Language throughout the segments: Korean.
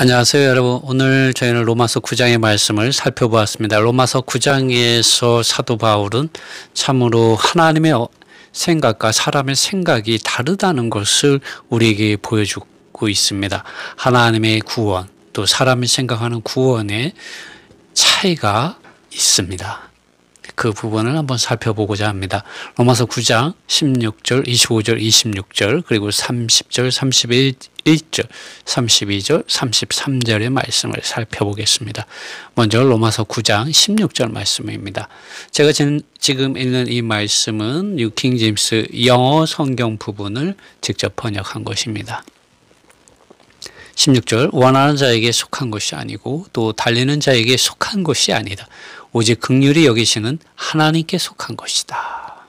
안녕하세요, 여러분. 오늘 저희는 로마서 9장의 말씀을 살펴보았습니다. 로마서 9장에서 사도 바울은 참으로 하나님의 생각과 사람의 생각이 다르다는 것을 우리에게 보여주고 있습니다. 하나님의 구원, 또 사람이 생각하는 구원의 차이가 있습니다. 그 부분을 한번 살펴보고자 합니다. 로마서 9장 16절, 25절, 26절, 그리고 30절, 31절, 32절, 33절의 말씀을 살펴보겠습니다. 먼저 로마서 9장 16절 말씀입니다. 제가 지금 읽는 이 말씀은 뉴킹 제임스 영어 성경 부분을 직접 번역한 것입니다. 16절, 원하는 자에게 속한 것이 아니고 또 달리는 자에게 속한 것이 아니다. 오직 긍휼히 여기시는 하나님께 속한 것이다.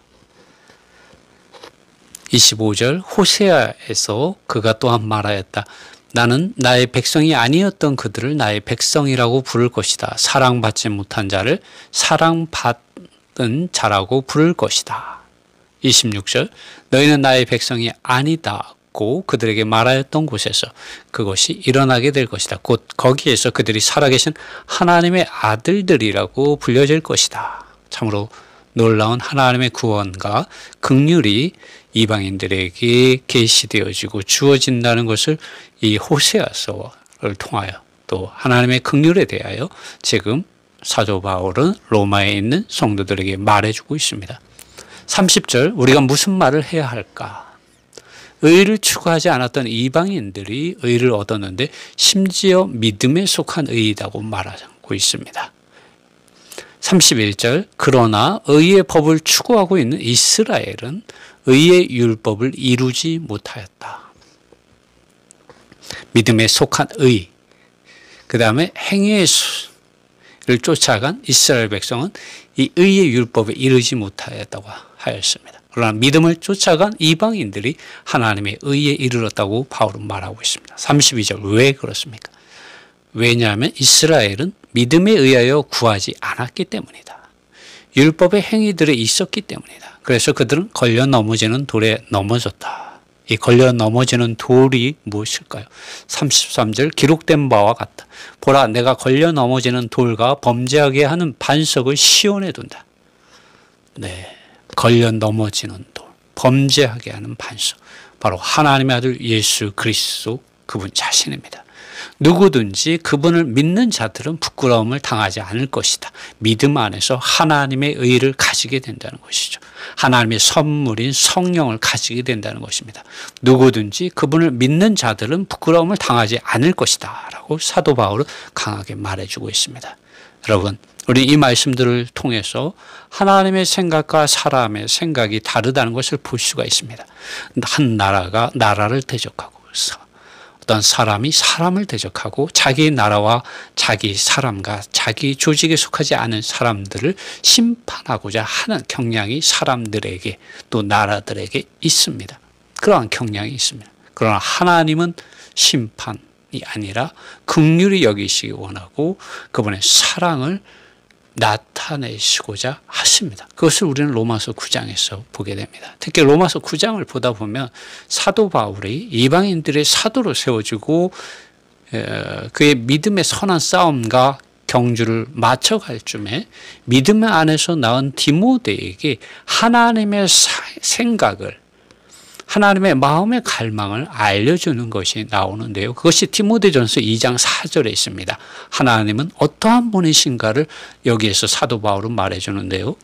25절, 호세아에서 그가 또한 말하였다. 나는 나의 백성이 아니었던 그들을 나의 백성이라고 부를 것이다. 사랑받지 못한 자를 사랑받은 자라고 부를 것이다. 26절, 너희는 나의 백성이 아니다. 고 그들에게 말하였던 곳에서 그것이 일어나게 될 것이다. 곧 거기에서 그들이 살아계신 하나님의 아들들이라고 불려질 것이다. 참으로 놀라운 하나님의 구원과 긍휼이 이방인들에게 계시되어지고 주어진다는 것을 이 호세아서를 통하여 또 하나님의 긍휼에 대하여 지금 사도 바울은 로마에 있는 성도들에게 말해주고 있습니다. 30절, 우리가 무슨 말을 해야 할까? 의를 추구하지 않았던 이방인들이 의를 얻었는데 심지어 믿음에 속한 의이라고 말하고 있습니다. 31절, 그러나 의의 법을 추구하고 있는 이스라엘은 의의 율법을 이루지 못하였다. 믿음에 속한 의, 그 다음에 행위를 쫓아간 이스라엘 백성은 이 의의 율법에 이르지 못하였다고 하였습니다. 그러나 믿음을 쫓아간 이방인들이 하나님의 의에 이르렀다고 바울은 말하고 있습니다. 32절, 왜 그렇습니까? 왜냐하면 이스라엘은 믿음에 의하여 구하지 않았기 때문이다. 율법의 행위들이 있었기 때문이다. 그래서 그들은 걸려 넘어지는 돌에 넘어졌다. 이 걸려 넘어지는 돌이 무엇일까요? 33절, 기록된 바와 같다. 보라, 내가 걸려 넘어지는 돌과 범죄하게 하는 반석을 시온에 둔다. 네. 걸려 넘어지는 돌, 범죄하게 하는 반석, 바로 하나님의 아들 예수 그리스도 그분 자신입니다. 누구든지 그분을 믿는 자들은 부끄러움을 당하지 않을 것이다. 믿음 안에서 하나님의 의를 가지게 된다는 것이죠. 하나님의 선물인 성령을 가지게 된다는 것입니다. 누구든지 그분을 믿는 자들은 부끄러움을 당하지 않을 것이다 라고 사도 바울은 강하게 말해주고 있습니다. 여러분, 우리 이 말씀들을 통해서 하나님의 생각과 사람의 생각이 다르다는 것을 볼 수가 있습니다. 한 나라가 나라를 대적하고 어떤 사람이 사람을 대적하고 자기 나라와 자기 사람과 자기 조직에 속하지 않은 사람들을 심판하고자 하는 경향이 사람들에게 또 나라들에게 있습니다. 그러한 경향이 있습니다. 그러나 하나님은 심판이 아니라 긍휼히 여기시기 원하고 그분의 사랑을 나타내시고자 하십니다. 그것을 우리는 로마서 9장에서 보게 됩니다. 특히 로마서 9장을 보다 보면 사도 바울이 이방인들의 사도로 세워지고 그의 믿음의 선한 싸움과 경주를 마쳐갈 쯤에 믿음 안에서 낳은 디모데에게 하나님의 생각을, 하나님의 마음의 갈망을 알려주는 것이 나오는데요. 그것이 디모데전서 2장 4절에 있습니다. 하나님은 어떠한 분이신가를 여기에서 사도 바울은 말해주는데요.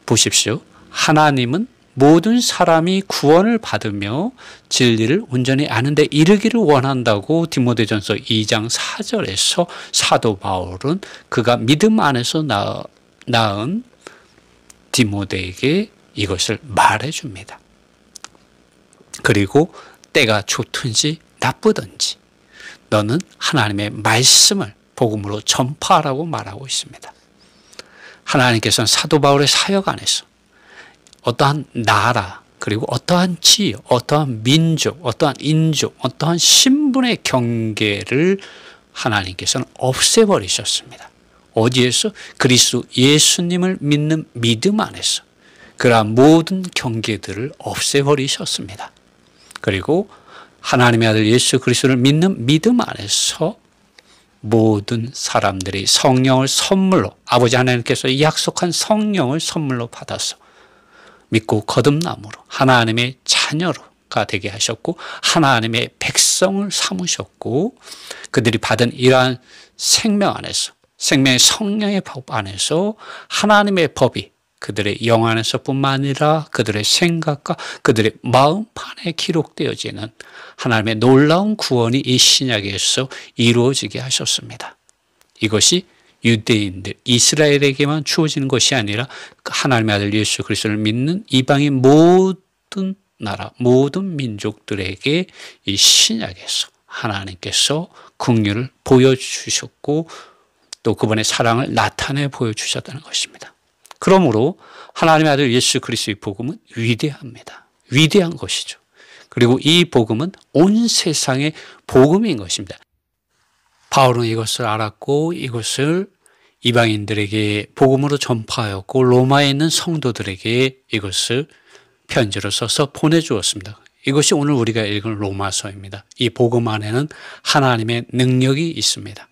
보십시오. 하나님은 모든 사람이 구원을 받으며 진리를 온전히 아는 데 이르기를 원한다고 디모데전서 2장 4절에서 사도 바울은 그가 믿음 안에서 낳은 디모데에게 이것을 말해줍니다. 그리고 때가 좋든지 나쁘든지 너는 하나님의 말씀을 복음으로 전파하라고 말하고 있습니다. 하나님께서는 사도 바울의 사역 안에서 어떠한 나라, 그리고 어떠한 지역, 어떠한 민족, 어떠한 인종, 어떠한 신분의 경계를 하나님께서는 없애버리셨습니다. 어디에서? 그리스도 예수님을 믿는 믿음 안에서 그러한 모든 경계들을 없애버리셨습니다. 그리고 하나님의 아들 예수 그리스도를 믿는 믿음 안에서 모든 사람들이 성령을 선물로, 아버지 하나님께서 약속한 성령을 선물로 받아서 믿고 거듭남으로 하나님의 자녀가 되게 하셨고 하나님의 백성을 삼으셨고, 그들이 받은 이러한 생명 안에서, 생명의 성령의 법 안에서 하나님의 법이 그들의 영 안에서뿐만 아니라 그들의 생각과 그들의 마음판에 기록되어지는 하나님의 놀라운 구원이 이 신약에서 이루어지게 하셨습니다. 이것이 유대인들, 이스라엘에게만 주어지는 것이 아니라 하나님의 아들 예수 그리스도를 믿는 이방인 모든 나라, 모든 민족들에게 이 신약에서 하나님께서 긍휼을 보여주셨고 또 그분의 사랑을 나타내 보여주셨다는 것입니다. 그러므로 하나님의 아들 예수 그리스도의 복음은 위대합니다. 위대한 것이죠. 그리고 이 복음은 온 세상의 복음인 것입니다. 바울은 이것을 알았고 이것을 이방인들에게 복음으로 전파하였고 로마에 있는 성도들에게 이것을 편지로 써서 보내주었습니다. 이것이 오늘 우리가 읽은 로마서입니다. 이 복음 안에는 하나님의 능력이 있습니다.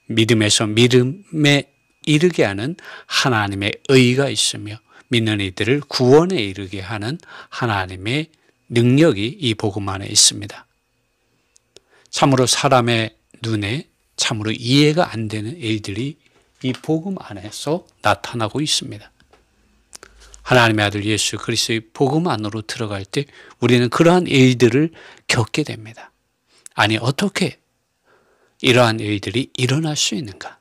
믿음에서 믿음에 이르게 하는 하나님의 의가 있으며 믿는 이들을 구원에 이르게 하는 하나님의 능력이 이 복음 안에 있습니다. 참으로 사람의 눈에 참으로 이해가 안 되는 일들이 이 복음 안에서 나타나고 있습니다. 하나님의 아들 예수 그리스도의 복음 안으로 들어갈 때 우리는 그러한 일들을 겪게 됩니다. 아니, 어떻게 이러한 일들이 일어날 수 있는가?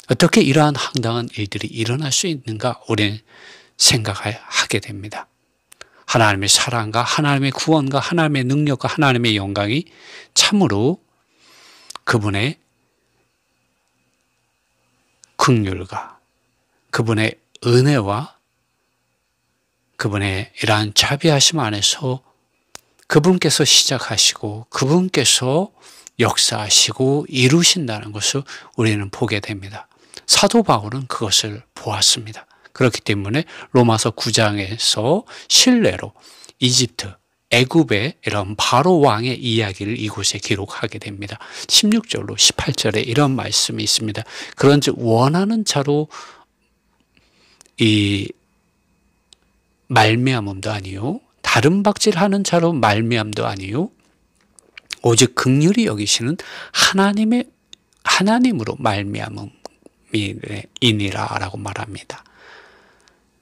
어떻게 이러한 황당한 일들이 일어날 수 있는가? 우리는 생각하게 됩니다. 하나님의 사랑과 하나님의 구원과 하나님의 능력과 하나님의 영광이 참으로 그분의 긍휼과 그분의 은혜와 그분의 이러한 자비하심 안에서 그분께서 시작하시고 그분께서 역사하시고 이루신다는 것을 우리는 보게 됩니다. 사도 바울은 그것을 보았습니다. 그렇기 때문에 로마서 9장에서 실내로 이집트, 애굽의 이런 바로 왕의 이야기를 이곳에 기록하게 됩니다. 16절로 18절에 이런 말씀이 있습니다. 그런즉 원하는 자로 이 말미암음도 아니요 다른 박질하는 자로 말미암도 아니요 오직 긍휼히 여기시는 하나님으로 말미암음이니라라고 말합니다.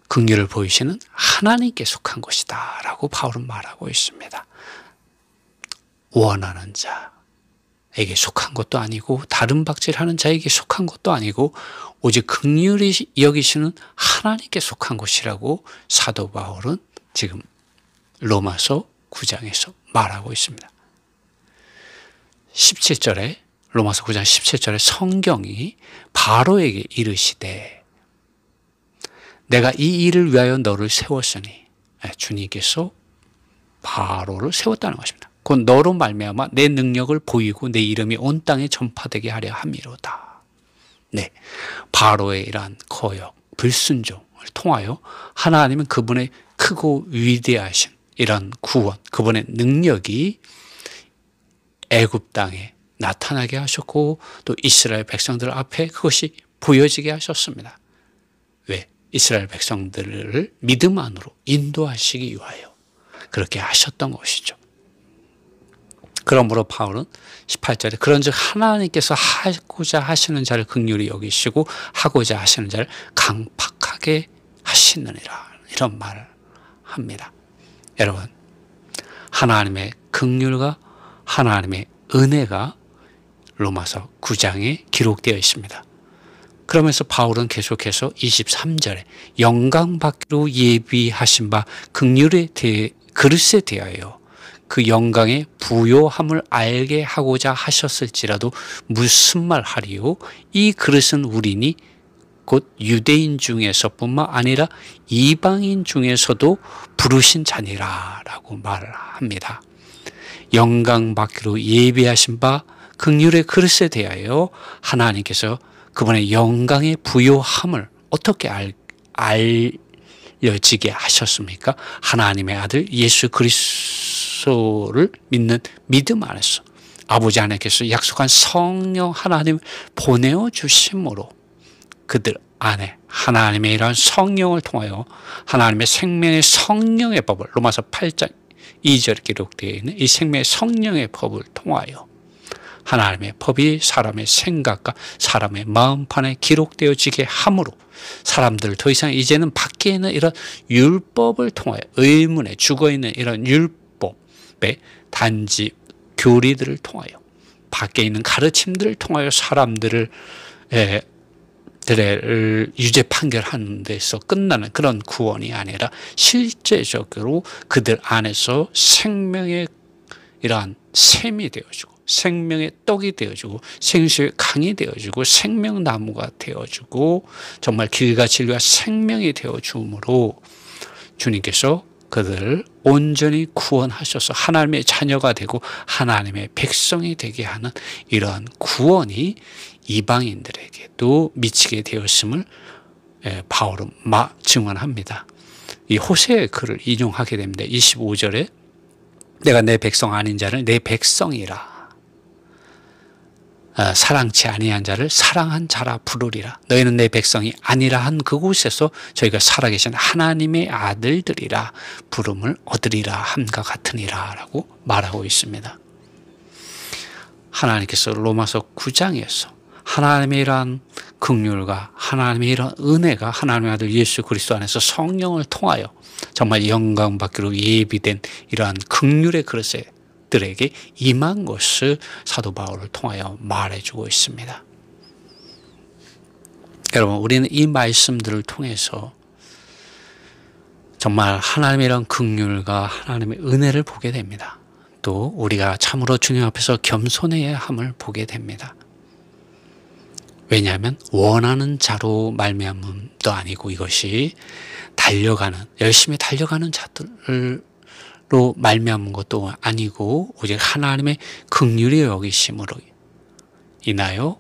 긍휼을 보이시는 하나님께 속한 것이다 라고 바울은 말하고 있습니다. 원하는 자에게 속한 것도 아니고 다른 박질하는 자에게 속한 것도 아니고 오직 긍휼히 여기시는 하나님께 속한 것이라고 사도 바울은 지금 로마서 9장에서 말하고 있습니다. 17절에 로마서 9장 17절에 성경이 바로에게 이르시되 내가 이 일을 위하여 너를 세웠으니, 주님께서 바로를 세웠다는 것입니다. 곧 너로 말미암아 내 능력을 보이고 내 이름이 온 땅에 전파되게 하려 함이로다. 네, 바로의 이러한 거역, 불순종을 통하여 하나님은 그분의 크고 위대하신 이런 구원, 그분의 능력이 애굽 땅에 나타나게 하셨고 또 이스라엘 백성들 앞에 그것이 보여지게 하셨습니다. 왜? 이스라엘 백성들을 믿음 안으로 인도하시기 위하여 그렇게 하셨던 것이죠. 그러므로 바울은 18절에 그런즉 하나님께서 하고자 하시는 자를 긍휼히 여기시고 하고자 하시는 자를 강팍하게 하시느니라 이런 말을 합니다. 여러분, 하나님의 긍휼과 하나님의 은혜가 로마서 9장에 기록되어 있습니다. 그러면서 바울은 계속해서 23절에 영광 받기로 예비하신 바 긍휼의 그릇에 대하여 그 영광의 부요함을 알게 하고자 하셨을지라도 무슨 말 하리요? 이 그릇은 우리니 곧 유대인 중에서뿐만 아니라 이방인 중에서도 부르신 자니라 라고 말합니다. 영광 받기로 예비하신 바 긍휼의 그릇에 대하여 하나님께서 그분의 영광의 부요함을 어떻게 알려지게 하셨습니까? 하나님의 아들 예수 그리스도를 그리스도를 믿는 믿음 안에서 아버지 하나님께서 약속한 성령 하나님을 보내어 주심으로 그들 안에 하나님의 이러한 성령을 통하여 하나님의 생명의 성령의 법을 로마서 8장 2절에 기록되어 있는 이 생명의 성령의 법을 통하여 하나님의 법이 사람의 생각과 사람의 마음판에 기록되어지게 함으로 사람들 더 이상 이제는 밖에 있는 이런 율법을 통하여 의문에 죽어있는 이런 율법의 단지 교리들을 통하여 밖에 있는 가르침들을 통하여 사람들을 유죄 판결하는 데서 끝나는 그런 구원이 아니라 실제적으로 그들 안에서 생명의 이러한 샘이 되어주고 생명의 떡이 되어주고 생수의 강이 되어주고 생명나무가 되어주고 정말 길과 진리와 생명이 되어주므로 주님께서 그들을 온전히 구원하셔서 하나님의 자녀가 되고 하나님의 백성이 되게 하는 이러한 구원이 이방인들에게도 미치게 되었음을 바울은 증언합니다. 이 호세의 글을 인용하게 됩니다. 25절에 내가 내 백성 아닌 자를 내 백성이라 사랑치 아니한 자를 사랑한 자라 부르리라. 너희는 내 백성이 아니라 한 그곳에서 저희가 살아계신 하나님의 아들들이라 부름을 얻으리라 함과 같으니라 라고 말하고 있습니다. 하나님께서 로마서 9장에서 하나님의 이러한 긍휼과 하나님의 이러한 은혜가 하나님의 아들 예수 그리스도 안에서 성령을 통하여 정말 영광 받기로 예비된 이러한 긍휼의 그릇들에게 임한 것을 사도 바울을 통하여 말해주고 있습니다. 여러분, 우리는 이 말씀들을 통해서 정말 하나님의 이런 긍휼과 하나님의 은혜를 보게 됩니다. 또 우리가 참으로 주님 앞에서 겸손해야 함을 보게 됩니다. 왜냐하면 원하는 자로 말미암음도 아니고 이것이 열심히 달려가는 자들로 말미암은 것도 아니고 오직 하나님의 긍휼히 여기심으로 인하여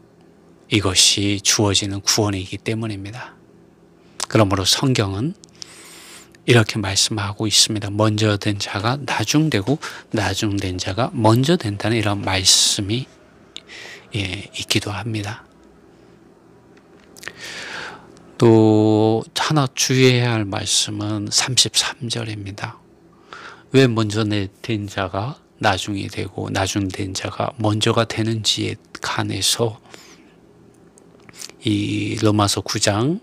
이것이 주어지는 구원이기 때문입니다. 그러므로 성경은 이렇게 말씀하고 있습니다. 먼저 된 자가 나중되고 나중된 자가 먼저 된다는 이런 말씀이 있기도 합니다. 또 하나 주의해야 할 말씀은 33절입니다. 왜 먼저 된 자가 나중이 되고 나중된 자가 먼저가 되는지에 관해서 이 로마서 9장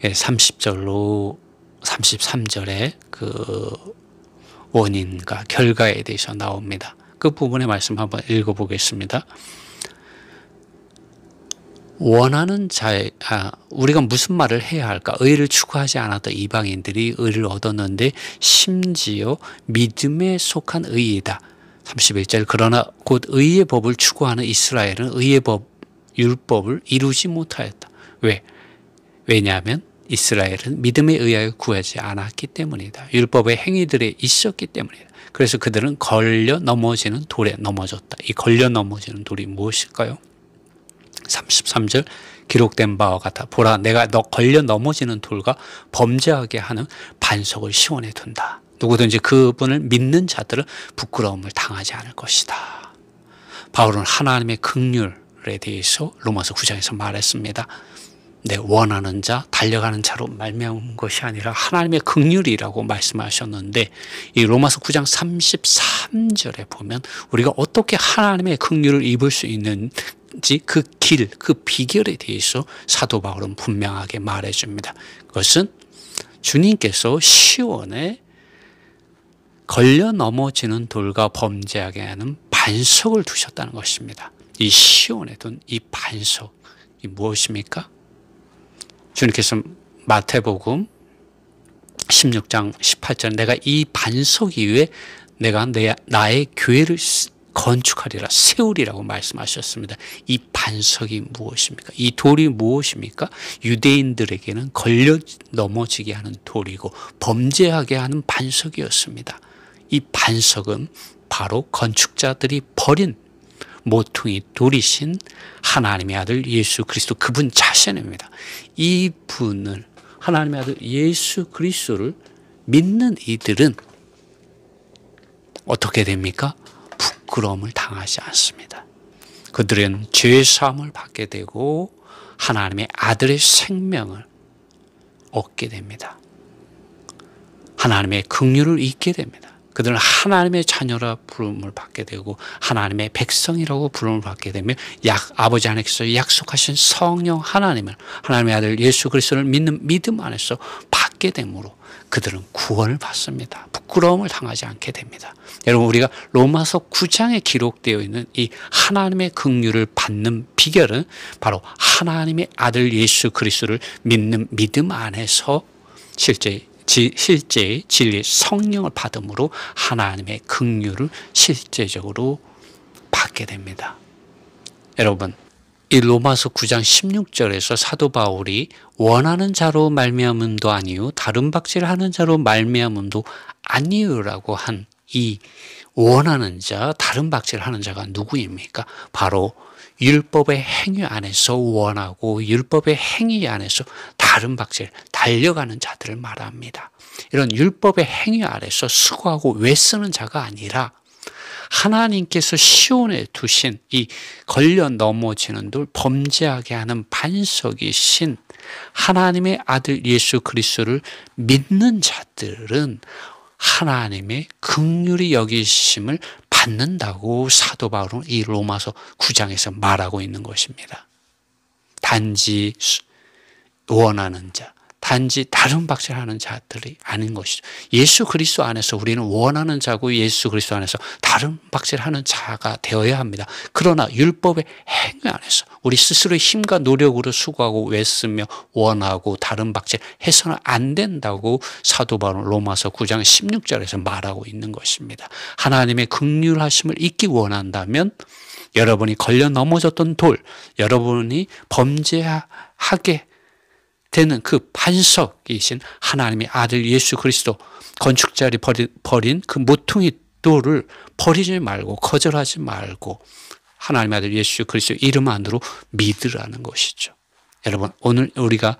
30절로 33절에 그 원인과 결과에 대해서 나옵니다. 그 부분의 말씀 한번 읽어보겠습니다. 원하는 우리가 무슨 말을 해야 할까? 의를 추구하지 않았던 이방인들이 의를 얻었는데 심지어 믿음에 속한 의이다. 31절 그러나 곧 의의 법을 추구하는 이스라엘은 의의 율법을 이루지 못하였다. 왜냐하면 이스라엘은 믿음에 의하여 구하지 않았기 때문이다. 율법의 행위들에 있었기 때문이다. 그래서 그들은 걸려 넘어지는 돌에 넘어졌다. 이 걸려 넘어지는 돌이 무엇일까요? 33절 기록된 바와 같아 보라 내가 너 걸려 넘어지는 돌과 범죄하게 하는 반석을 시원해 둔다. 누구든지 그분을 믿는 자들은 부끄러움을 당하지 않을 것이다. 바울은 하나님의 긍휼에 대해서 로마서 9장에서 말했습니다. 원하는 자, 달려가는 자로 말미암은 것이 아니라 하나님의 긍휼이라고 말씀하셨는데 이 로마서 9장 33절에 보면 우리가 어떻게 하나님의 긍휼을 입을 수 있는지 그 길, 그 비결에 대해서 사도 바울은 분명하게 말해줍니다. 그것은 주님께서 시온에 걸려 넘어지는 돌과 범죄하게 하는 반석을 두셨다는 것입니다. 이 시온에 둔 이 반석이 무엇입니까? 주님께서 마태복음 16장 18절 내가 이 반석 위에 내가 나의 교회를 건축하리라 세우리라고 말씀하셨습니다. 이 반석이 무엇입니까? 이 돌이 무엇입니까? 유대인들에게는 걸려 넘어지게 하는 돌이고 범죄하게 하는 반석이었습니다. 이 반석은 바로 건축자들이 버린 모퉁이 돌이신 하나님의 아들 예수 그리스도 그분 자신입니다. 이분을 하나님의 아들 예수 그리스도를 믿는 이들은 어떻게 됩니까? 부끄러움을 당하지 않습니다. 그들은 죄사함을 받게 되고 하나님의 아들의 생명을 얻게 됩니다. 하나님의 긍휼을 잊게 됩니다. 그들은 하나님의 자녀라 부름을 받게 되고 하나님의 백성이라고 부름을 받게 되며 아버지 하나님께서 약속하신 성령 하나님을, 하나님의 아들 예수 그리스도를 믿는 믿음 안에서 받게 되므로 그들은 구원을 받습니다. 부끄러움을 당하지 않게 됩니다. 여러분, 우리가 로마서 9장에 기록되어 있는 이 하나님의 긍휼을 받는 비결은 바로 하나님의 아들 예수 그리스도를 믿는 믿음 안에서 실제 진리 성령을 받음으로 하나님의 긍휼을 실제적으로 받게 됩니다. 여러분, 이 로마서 9장 16절에서 사도 바울이 원하는 자로 말미암음도 아니요 다른 박질하는 자로 말미암음도 아니요라고 한 이 원하는 자, 다른 박질하는 자가 누구입니까? 바로 율법의 행위 안에서 원하고 율법의 행위 안에서 다른 박질, 달려가는 자들을 말합니다. 이런 율법의 행위 아래서 수고하고 외쓰는 자가 아니라 하나님께서 시온에 두신 이 걸려 넘어지는 돌, 범죄하게 하는 반석이신 하나님의 아들 예수 그리스도를 믿는 자들은 하나님의 긍휼히 여기심을 받는다고 사도 바울은 이 로마서 9장에서 말하고 있는 것입니다. 단지 원하는 자, 단지 다른 박질하는 자들이 아닌 것이죠. 예수 그리스도 안에서 우리는 원하는 자고 예수 그리스도 안에서 다른 박질하는 자가 되어야 합니다. 그러나 율법의 행위 안에서 우리 스스로의 힘과 노력으로 수고하고 외쓰며 원하고 다른 박질 해서는 안 된다고 사도 바울은 로마서 9장 16절에서 말하고 있는 것입니다. 하나님의 긍휼하심을 잊기 원한다면 여러분이 걸려 넘어졌던 돌, 여러분이 범죄하게 되는 그 반석이신 하나님의 아들 예수 그리스도, 건축자리 버린 그 모퉁이 돌을 버리지 말고 거절하지 말고 하나님의 아들 예수 그리스도 이름 안으로 믿으라는 것이죠. 여러분, 오늘 우리가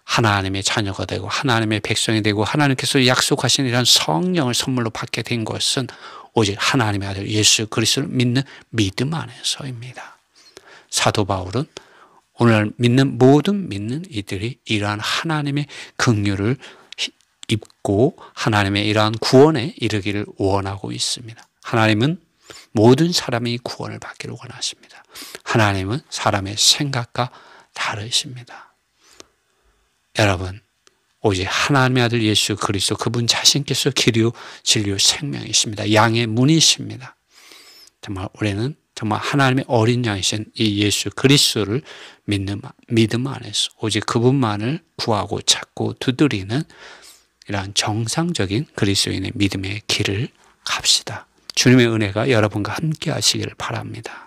하나님의 자녀가 되고 하나님의 백성이 되고 하나님께서 약속하신 이런 성령을 선물로 받게 된 것은 오직 하나님의 아들 예수 그리스도를 믿는 믿음 안에서입니다. 사도 바울은 오늘 모든 믿는 이들이 이러한 하나님의 긍휼을 입고 하나님의 이러한 구원에 이르기를 원하고 있습니다. 하나님은 모든 사람이 구원을 받기를 원하십니다. 하나님은 사람의 생각과 다르십니다. 여러분, 오직 하나님의 아들 예수 그리스도 그분 자신께서 길이요 진리요 생명이십니다. 양의 문이십니다. 정말 우리는 정말 하나님의 어린 양이신 이 예수 그리스도를 믿는 믿음 안에서 오직 그분만을 구하고 찾고 두드리는 이러한 정상적인 그리스도인의 믿음의 길을 갑시다. 주님의 은혜가 여러분과 함께 하시기를 바랍니다.